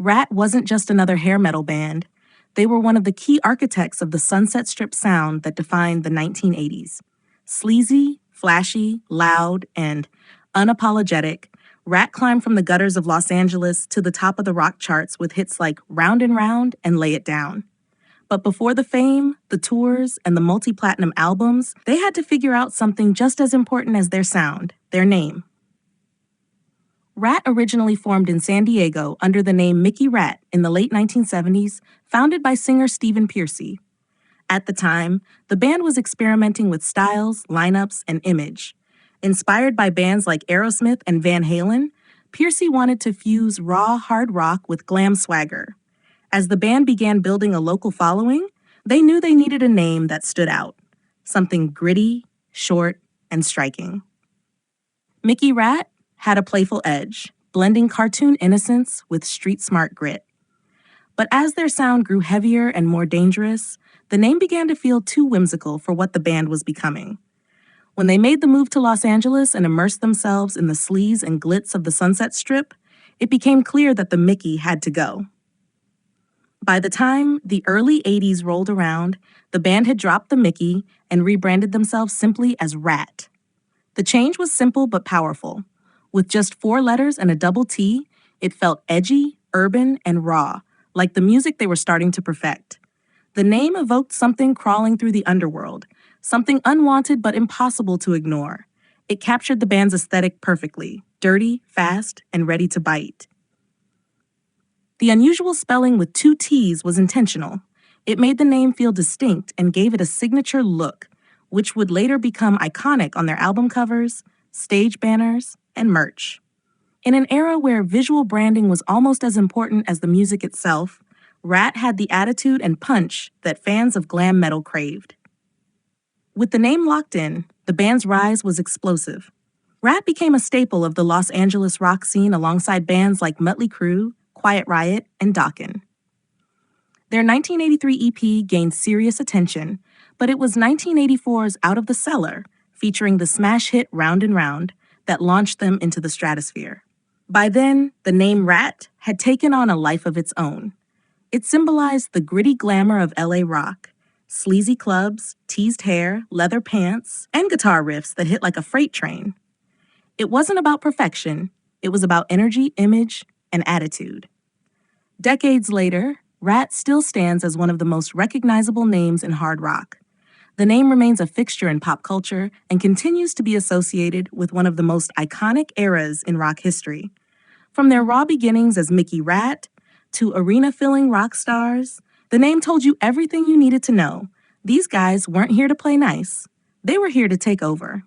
Ratt wasn't just another hair metal band. They were one of the key architects of the Sunset Strip sound that defined the 1980s. Sleazy, flashy, loud, and unapologetic, Ratt climbed from the gutters of Los Angeles to the top of the rock charts with hits like Round and Round and Lay It Down. But before the fame, the tours, and the multi-platinum albums, they had to figure out something just as important as their sound, their name. Ratt originally formed in San Diego under the name Mickey Ratt in the late 1970s, founded by singer Stephen Pearcy. At the time, the band was experimenting with styles, lineups, and image. Inspired by bands like Aerosmith and Van Halen, Pearcy wanted to fuse raw hard rock with glam swagger. As the band began building a local following, they knew they needed a name that stood out, something gritty, short, and striking. Mickey Ratt had a playful edge, blending cartoon innocence with street-smart grit. But as their sound grew heavier and more dangerous, the name began to feel too whimsical for what the band was becoming. When they made the move to Los Angeles and immersed themselves in the sleaze and glitz of the Sunset Strip, it became clear that the Mickey had to go. By the time the early 80s rolled around, the band had dropped the Mickey and rebranded themselves simply as Ratt. The change was simple but powerful. With just 4 letters and a double T, it felt edgy, urban, and raw, like the music they were starting to perfect. The name evoked something crawling through the underworld, something unwanted but impossible to ignore. It captured the band's aesthetic perfectly, dirty, fast, and ready to bite. The unusual spelling with 2 T's was intentional. It made the name feel distinct and gave it a signature look, which would later become iconic on their album covers, stage banners, and merch. In an era where visual branding was almost as important as the music itself, Ratt had the attitude and punch that fans of glam metal craved. With the name locked in, the band's rise was explosive. Ratt became a staple of the Los Angeles rock scene alongside bands like Mötley Crüe, Quiet Riot, and Dokken. Their 1983 EP gained serious attention, but it was 1984's Out of the Cellar, featuring the smash hit Round and Round, that launched them into the stratosphere. By then, the name Ratt had taken on a life of its own. It symbolized the gritty glamour of LA rock, sleazy clubs, teased hair, leather pants, and guitar riffs that hit like a freight train. It wasn't about perfection, it was about energy, image, and attitude. Decades later, Ratt still stands as one of the most recognizable names in hard rock. The name remains a fixture in pop culture and continues to be associated with one of the most iconic eras in rock history. From their raw beginnings as Mickey Ratt to arena-filling rock stars, the name told you everything you needed to know. These guys weren't here to play nice. They were here to take over.